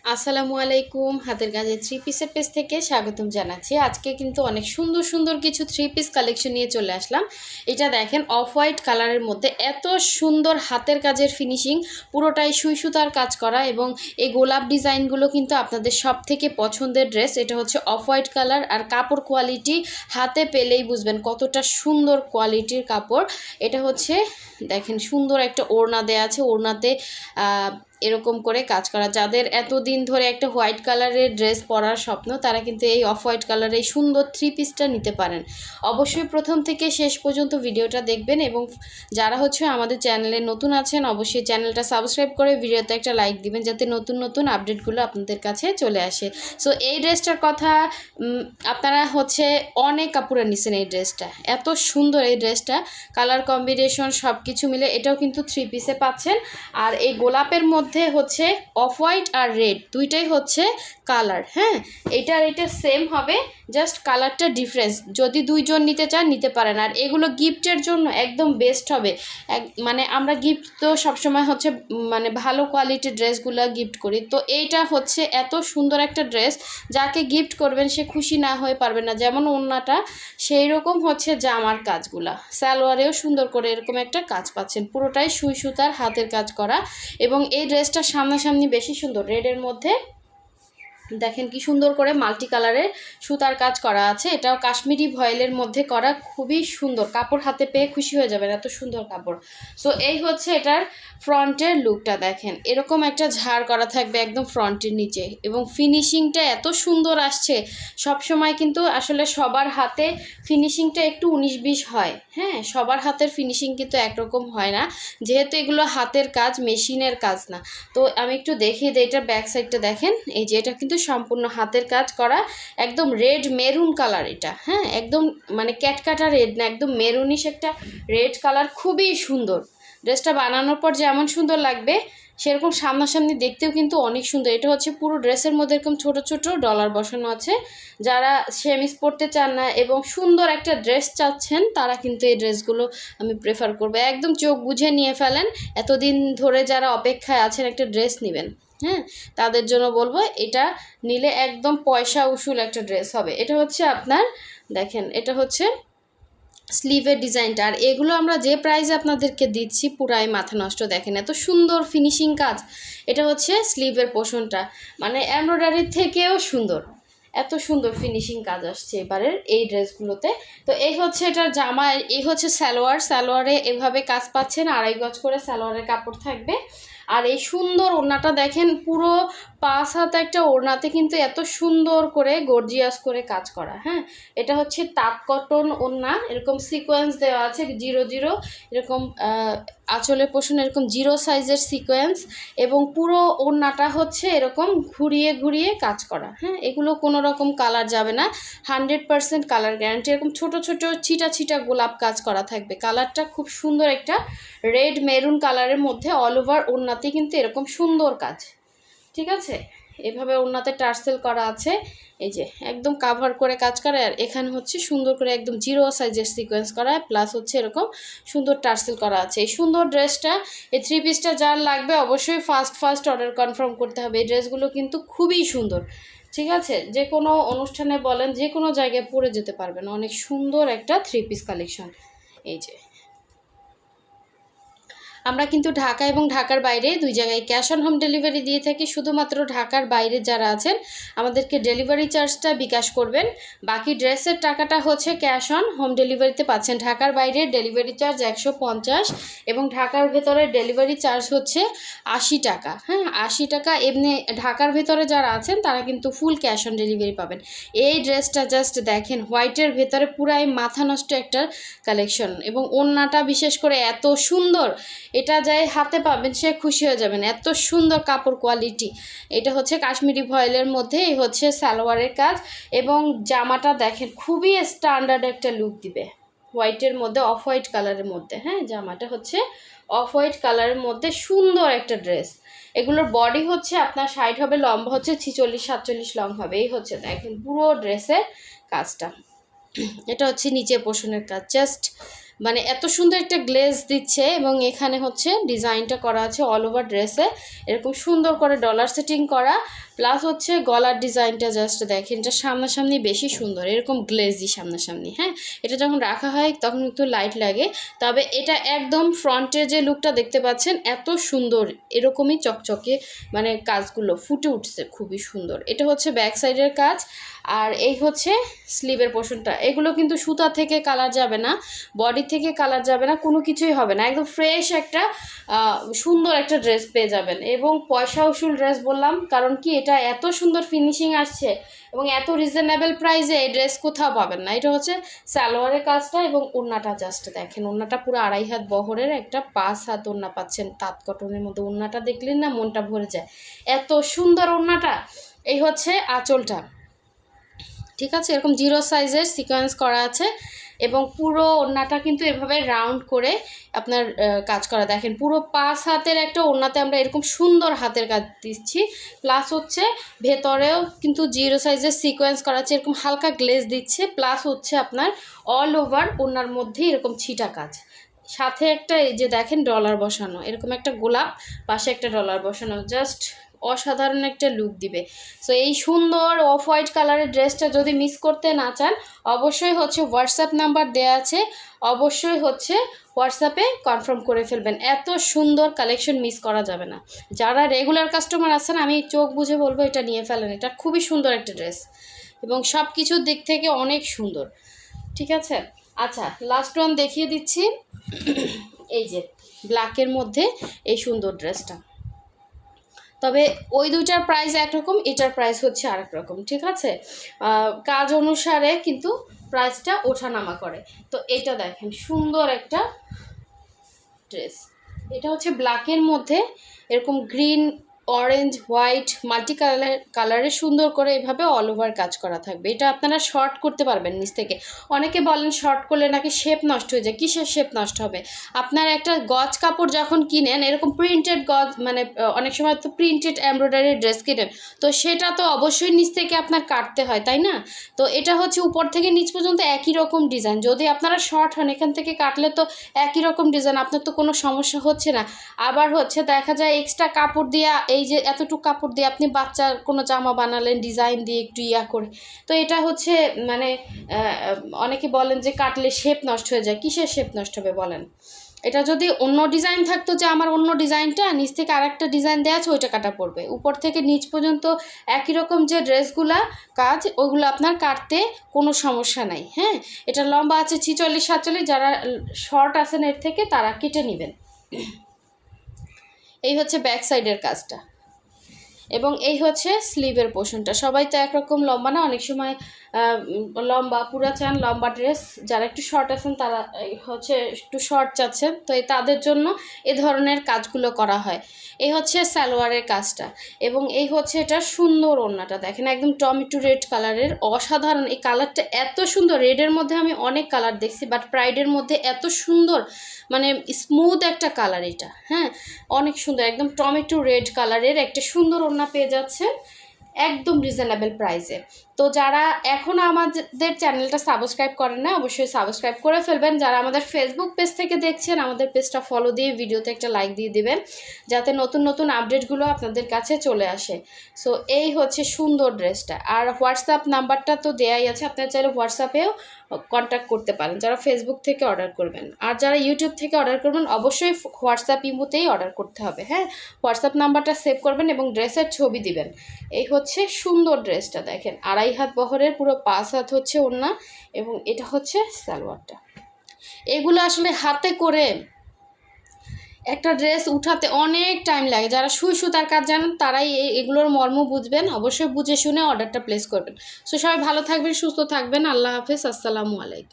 আসসালামু আলাইকুম, হাতের কাজে থ্রি পিসের পেজ থেকে স্বাগতম জানাচ্ছি। আজকে কিন্তু অনেক সুন্দর সুন্দর কিছু থ্রি পিস কালেকশন নিয়ে চলে আসলাম। এটা দেখেন অফ হোয়াইট কালারের মধ্যে এত সুন্দর হাতের কাজের ফিনিশিং, পুরোটাই সুই সুতার কাজ করা এবং এই গোলাপ ডিজাইনগুলো কিন্তু আপনাদের সব থেকে পছন্দের ড্রেস। এটা হচ্ছে অফ হোয়াইট কালার আর কাপড় কোয়ালিটি হাতে পেলেই বুঝবেন কতটা সুন্দর কোয়ালিটির কাপড়। এটা হচ্ছে দেখেন সুন্দর একটা ওড়না দেয়া আছে, ওড়নাতে এরকম করে কাজ করা। যাদের এতদিন ধরে একটা হোয়াইট কালারের ড্রেস পরার স্বপ্ন, তারা কিন্তু এই অফ হোয়াইট কালারের এই সুন্দর থ্রি পিসটা নিতে পারেন। অবশ্যই প্রথম থেকে শেষ পর্যন্ত ভিডিওটা দেখবেন এবং যারা হচ্ছে আমাদের চ্যানেলে নতুন আছেন অবশ্যই চ্যানেলটা সাবস্ক্রাইব করে ভিডিওতে একটা লাইক দিবেন, যাতে নতুন নতুন আপডেটগুলো আপনাদের কাছে চলে আসে। সো এই ড্রেসটার কথা আপনারা হচ্ছে অনেক কাপড়ে নিছেন। এই ড্রেসটা এত সুন্দর, এই ড্রেসটা কালার কম্বিনেশন সব কিছু মিলে এটাও কিন্তু থ্রি পিসে পাচ্ছেন। আর এই গোলাপের মধ্যে হচ্ছে অফ হোয়াইট আর রেড দুইটাই হচ্ছে কালার। হ্যাঁ, এইটার এটা সেম হবে, জাস্ট কালারটা ডিফারেন্স। যদি দুইজন নিতে চান নিতে পারেন। আর এগুলো গিফটের জন্য একদম বেস্ট হবে। মানে আমরা গিফট তো সবসময় হচ্ছে মানে ভালো কোয়ালিটির ড্রেসগুলো গিফট করি, তো এইটা হচ্ছে এত সুন্দর একটা ড্রেস, যাকে গিফট করবেন সে খুশি না হয়ে পারবে না। যেমন ওড়নাটা সেই রকম হচ্ছে জামার কাজগুলা, সালোয়ারেও সুন্দর করে এরকম একটা কাজ পাচ্ছেন, পুরোটাই সুই সুতার হাতের কাজ করা। এবং এই ড্রেসটা সামনাসামনি বেশি সুন্দর, রেডের মধ্যে দেখেন কি সুন্দর করে মাল্টি কালারের সুতার কাজ করা আছে। এটাও কাশ্মীরি ভয়েলের মধ্যে করা, খুবই সুন্দর কাপড়, হাতে পেয়ে খুশি হয়ে যাবেন, এত সুন্দর কাপড়। সো এই হচ্ছে এটার ফ্রন্টের লুকটা, দেখেন এরকম একটা ঝাড় করা থাকবে একদম ফ্রন্টের নিচে এবং ফিনিশিংটা এত সুন্দর আসছে। সব সময় কিন্তু আসলে সবার হাতে ফিনিশিংটা একটু 19-20 হয়। হ্যাঁ, সবার হাতের ফিনিশিং কিন্তু একরকম হয় না, যেহেতু এগুলো হাতের কাজ, মেশিনের কাজ না। তো আমি একটু দেখিয়ে দিই, এটার ব্যাক সাইডটা দেখেন। এই যে এটা কিন্তু সম্পূর্ণ হাতের কাজ করা, একদম রেড মেরুন কালার এটা। হ্যাঁ, একদম মানে ক্যাটকাটা রেড না, একদম মেরুনিশ একটা রেড কালার, খুবই সুন্দর। ড্রেসটা বানানোর পর যেমন সুন্দর লাগবে সেরকম সামনাসামনি দেখতেও কিন্তু অনেক সুন্দর। এটা হচ্ছে পুরো ড্রেসের মধ্যে এরকম ছোট ছোট ডলার বসানো আছে। যারা সেমিস পরতে চান না এবং সুন্দর একটা ড্রেস চাচ্ছেন, তারা কিন্তু এই ড্রেসগুলো আমি প্রেফার করবো। একদম চোখ বুঝে নিয়ে ফেলেন, এতদিন ধরে যারা অপেক্ষায় আছেন একটা ড্রেস নেবেন, হ্যাঁ, তাদের জন্য বলবো এটা নিলে একদম পয়সা উসুল একটা ড্রেস হবে। এটা হচ্ছে আপনার দেখেন, এটা হচ্ছে স্লিভের ডিজাইনটা। আর এগুলো আমরা যে প্রাইসে আপনাদেরকে দিচ্ছি পুরাই মাথা নষ্ট। দেখেন এত সুন্দর ফিনিশিং কাজ। এটা হচ্ছে স্লিভের পোর্শনটা, মানে এমব্রয়ডারির থেকেও সুন্দর, এত সুন্দর ফিনিশিং কাজ আসছে এবারের এই ড্রেসগুলোতে। তো এই হচ্ছে এটার জামা, এই হচ্ছে সালোয়ার। সালোয়ারে এভাবে কাজ পাচ্ছেন, 2.5 গজ করে সালোয়ারের কাপড় থাকবে। আর এই সুন্দর ওড়নাটা দেখেন, পুরো 5 হাত একটা ওড়নাতে কিন্তু এত সুন্দর করে গর্জিয়াস করে কাজ করা। হ্যাঁ, এটা হচ্ছে তাঁত কটন ওড়না, এরকম সিকোয়েন্স দেওয়া আছে 0 0, এরকম আঁচলের পোষণ এরকম 0 সাইজের সিকোয়েন্স এবং পুরো ওড়নাটা হচ্ছে এরকম ঘুরিয়ে ঘুরিয়ে কাজ করা। হ্যাঁ, এগুলো কোনো রকম কালার যাবে না, 100% কালার গ্যারান্টি। এরকম ছোট ছোট ছিটা ছিটা গোলাপ কাজ করা থাকবে, কালারটা খুব সুন্দর একটা রেড মেরুন কালারের মধ্যে। অল ওভার ওড়নাতে কিন্তু এরকম সুন্দর কাজ, ঠিক আছে। এভাবে ওড়নাতে টার্সেল করা আছে, এই যে একদম কাভার করে কাজ করা। আর এখানে হচ্ছে সুন্দর করে একদম 0 সাইজের সিকোয়েন্স করা, প্লাস হচ্ছে এরকম সুন্দর টার্সেল করা আছে। এই সুন্দর ড্রেসটা, এই থ্রি পিসটা যার লাগবে অবশ্যই ফার্স্ট অর্ডার কনফার্ম করতে হবে। এই ড্রেসগুলো কিন্তু খুবই সুন্দর, ঠিক আছে। যে কোনো অনুষ্ঠানে বলেন, যে কোনো জায়গায় পরে যেতে পারবেন, অনেক সুন্দর একটা থ্রি পিস কালেকশন। এই যে আমরা কিন্তু ঢাকা এবং ঢাকার বাইরে দুই জায়গায় ক্যাশ অন হোম ডেলিভারি দিয়ে থাকি। শুধুমাত্র ঢাকার বাইরে যারা আছেন আমাদেরকে ডেলিভারি চার্জটা বিকাশ করবেন, বাকি ড্রেসের টাকাটা হচ্ছে ক্যাশ অন হোম ডেলিভারিতে পাচ্ছেন। ঢাকার বাইরে ডেলিভারি চার্জ 150 এবং ঢাকার ভেতরে ডেলিভারি চার্জ হচ্ছে 80 টাকা। হ্যাঁ, 80 টাকা। এমনি ঢাকার ভেতরে যারা আছেন তারা কিন্তু ফুল ক্যাশ অন ডেলিভারি পাবেন। এই ড্রেসটা জাস্ট দেখেন, হোয়াইটের ভেতরে পুরাই মাথা নষ্ট একটা কালেকশন এবং ওড়নাটা বিশেষ করে এত সুন্দর, এটা যাই হাতে পাবেন সে খুশি হয়ে যাবেন, এত সুন্দর কাপড় কোয়ালিটি। এটা হচ্ছে কাশ্মীরি ভয়েলের মধ্যে, এই হচ্ছে সালোয়ারের কাজ এবং জামাটা দেখেন খুবই স্ট্যান্ডার্ড একটা লুক দিবে, হোয়াইটের মধ্যে অফ হোয়াইট কালারের মধ্যে। হ্যাঁ, জামাটা হচ্ছে অফ হোয়াইট কালারের মধ্যে সুন্দর একটা ড্রেস। এগুলোর বডি হচ্ছে আপনার 60 হবে, লম্বা হচ্ছে 46-47 লং হবে। এই হচ্ছে দেখেন পুরো ড্রেসের কাজটা। এটা হচ্ছে নিচে পোষণের কাজ, জাস্ট মানে এত সুন্দর একটা গ্লেজ দিচ্ছে এবং এখানে হচ্ছে ডিজাইনটা করা আছে অল ওভার ড্রেসে, এরকম সুন্দর করে ডলার সেটিং করা, প্লাস হচ্ছে গলার ডিজাইনটা জাস্ট দেখেন, এটা সামনাসামনি বেশি সুন্দর, এরকম গ্লেজি সামনাসামনি। হ্যাঁ, এটা যখন রাখা হয় তখন একটু লাইট লাগে, তবে এটা একদম ফ্রন্টের যে লুকটা দেখতে পাচ্ছেন এত সুন্দর, এরকমই চকচকে মানে কাজগুলো ফুটে উঠছে, খুবই সুন্দর। এটা হচ্ছে ব্যাক সাইডের কাজ, আর এই হচ্ছে স্লিভের পোর্শনটা। এগুলো কিন্তু সুতা থেকে কালার যাবে না, বডি থেকে কালার যাবে না, কোনো কিছুই হবে না, একদম ফ্রেশ একটা সুন্দর একটা ড্রেস পেয়ে যাবেন। এবং পয়সা উসুল ড্রেস বললাম, কারণ কি এটা এত সুন্দর ফিনিশিং আসছে এবং এত রিজনেবল প্রাইসে এই ড্রেস কোথাও পাবেন না। এটা হচ্ছে সালোয়ারের কাজটা, এবং ওড়নাটা জাস্ট দেখেন, ওড়নাটা পুরো 2.5 হাত বহরের একটা 5 হাত ওড়না পাচ্ছেন তাঁত কটনের মধ্যে। ওড়নাটা দেখলেন না মনটা ভরে যায়, এত সুন্দর ওড়নাটা। এই হচ্ছে আঁচলটা, ঠিক আছে, এরকম 0 সাইজের সিকোয়েন্স করা আছে, এবং পুরো ওড়নাটা কিন্তু এভাবে রাউন্ড করে আপনার কাজ করা। দেখেন পুরো 5 হাতের একটা ওড়নাতে আমরা এরকম সুন্দর হাতের কাজ দিচ্ছি, প্লাস হচ্ছে ভেতরেও কিন্তু 0 সাইজের সিকোয়েন্স করা আছে, এরকম হালকা গ্লেজ দিচ্ছে, প্লাস হচ্ছে আপনার অল ওভার ওড়নার মধ্যে এরকম ছিটা কাজ, সাথে একটা এই যে দেখেন ডলার বসানো, এরকম একটা গোলাপ, পাশে একটা ডলার বসানো, জাস্ট অসাধারণ একটা লুক দিবে। সো এই সুন্দর অফ হোয়াইট কালারের ড্রেসটা যদি মিস করতে না চান, অবশ্যই হচ্ছে হোয়াটসঅ্যাপ নাম্বার দেওয়া আছে, অবশ্যই হচ্ছে হোয়াটসঅ্যাপে কনফার্ম করে ফেলবেন। এত সুন্দর কালেকশন মিস করা যাবে না। যারা রেগুলার কাস্টমার আছেন আমি চোখ বুঝে বলবো এটা নিয়ে ফেলেন, এটা খুবই সুন্দর একটা ড্রেস এবং সব কিছুর দিক থেকে অনেক সুন্দর, ঠিক আছে। আচ্ছা, লাস্ট ওয়ান দেখিয়ে দিচ্ছি। এই যে ব্ল্যাকের মধ্যে এই সুন্দর ড্রেসটা, তবে ওই দুইটার প্রাইস একরকম, এটার প্রাইস হচ্ছে আরেক রকম, ঠিক আছে। কাজ অনুসারে কিন্তু প্রাইসটা ওঠানামা করে। তো এটা দেখেন সুন্দর একটা ড্রেস, এটা হচ্ছে ব্ল্যাকের মধ্যে এরকম গ্রিন, অরেঞ্জ, হোয়াইট মাল্টি কালারে সুন্দর করে এভাবে অল ওভার কাজ করা থাকবে। এটা আপনারা শর্ট করতে পারবেন নিচ থেকে। অনেকে বলেন শর্ট করলে নাকি শেপ নষ্ট হয়ে যায়, কিসের শেপ নষ্ট হবে? আপনার একটা গজ কাপড় যখন কিনেন, এরকম প্রিন্টেড গজ, মানে অনেক সময় তো প্রিন্টেড এমব্রয়ডারি ড্রেস কিনেন, তো সেটা তো অবশ্যই নিচ থেকে আপনার কাটতে হয়, তাই না? তো এটা হচ্ছে উপর থেকে নিচ পর্যন্ত একই রকম ডিজাইন, যদি আপনারা শর্ট হন এখান থেকে কাটলে তো একই রকম ডিজাইন, আপনার তো কোনো সমস্যা হচ্ছে না। আবার হচ্ছে দেখা যায় এক্সট্রা কাপড় দিয়ে, এই যে এতটুকু কাপড় দিয়ে আপনি বাচ্চার কোনো জামা বানালেন ডিজাইন দিয়ে একটু করে, তো এটা হচ্ছে মানে অনেকে বলেন যে কাটলে শেপ নষ্ট হয়ে যায়, কিসের শেপ নষ্ট হবে বলেন? এটা যদি অন্য ডিজাইন থাকতো, যে আমার অন্য ডিজাইনটা নিচ থেকে আরেকটা ডিজাইন দেওয়া আছে ওইটা কাটা পড়বে, উপর থেকে নিচ পর্যন্ত একই রকম যে ড্রেসগুলা কাজ ওইগুলো আপনার কাটতে কোনো সমস্যা নাই। হ্যাঁ, এটা লম্বা আছে 46-47, যারা শর্ট আছেন এর থেকে তারা কেটে নেবেন। এই হচ্ছে ব্যাক সাইডের কাজটা, এবং এই হচ্ছে স্লিভের পোর্শনটা। সবাই তো একরকম লম্বা না, অনেক সময় লম্বা পুরা চান, লম্বা ড্রেস, যারা একটু শর্ট আছেন তারা হচ্ছে একটু শর্ট চাচ্ছেন, তো এই তাদের জন্য এ ধরনের কাজগুলো করা হয়। এই হচ্ছে সালোয়ারের কাজটা, এবং এই হচ্ছে এটা সুন্দর ওড়নাটা দেখেন, একদম টমেটো রেড কালারের, অসাধারণ এই কালারটা, এত সুন্দর। রেডের মধ্যে আমি অনেক কালার দেখছি, বাট প্রাইডের মধ্যে এত সুন্দর, মানে স্মুথ একটা কালার এটা। হ্যাঁ, অনেক সুন্দর, একদম টমেটো রেড কালারের একটা সুন্দর ওড়না পেয়ে যাচ্ছে একদম রিজনেবল প্রাইসে। তো যারা এখনও আমাদের চ্যানেলটা সাবস্ক্রাইব করেন না, অবশ্যই সাবস্ক্রাইব করে ফেলবেন। যারা আমাদের ফেসবুক পেজ থেকে দেখছেন, আমাদের পেজটা ফলো দিয়ে ভিডিওতে একটা লাইক দিয়ে দিবেন, যাতে নতুন নতুন আপডেটগুলো আপনাদের কাছে চলে আসে। সো এই হচ্ছে সুন্দর ড্রেসটা। আর হোয়াটসঅ্যাপ নাম্বারটা তো দেয়াই আছে, আপনারা চাইলে হোয়াটসঅ্যাপেও কন্ট্যাক্ট করতে পারেন যারা ফেসবুক থেকে অর্ডার করবেন। আর যারা ইউটিউব থেকে অর্ডার করবেন অবশ্যই হোয়াটসঅ্যাপ ইমোতেই অর্ডার করতে হবে। হ্যাঁ, হোয়াটসঅ্যাপ নাম্বারটা সেভ করবেন এবং ড্রেসের ছবি দিবেন। এই হচ্ছে সুন্দর ড্রেসটা দেখেন, 2.5 হাত বহরের, পুরো 5 হাত হচ্ছে ওড়না, এবং এটা হচ্ছে সালোয়ারটা। এগুলো আসলে হাতে করে একটা ড্রেস উঠাতে অনেক টাইম লাগে, যারা সুই সুতার কাজ জানেন তারাই এগুলোর মর্ম বুঝবেন, অবশ্যই বুঝে শুনে অর্ডারটা প্লেস করবেন। সো সবাই ভালো থাকবেন, সুস্থ থাকবেন, আল্লাহ হাফেজ, আসসালামু আলাইকুম।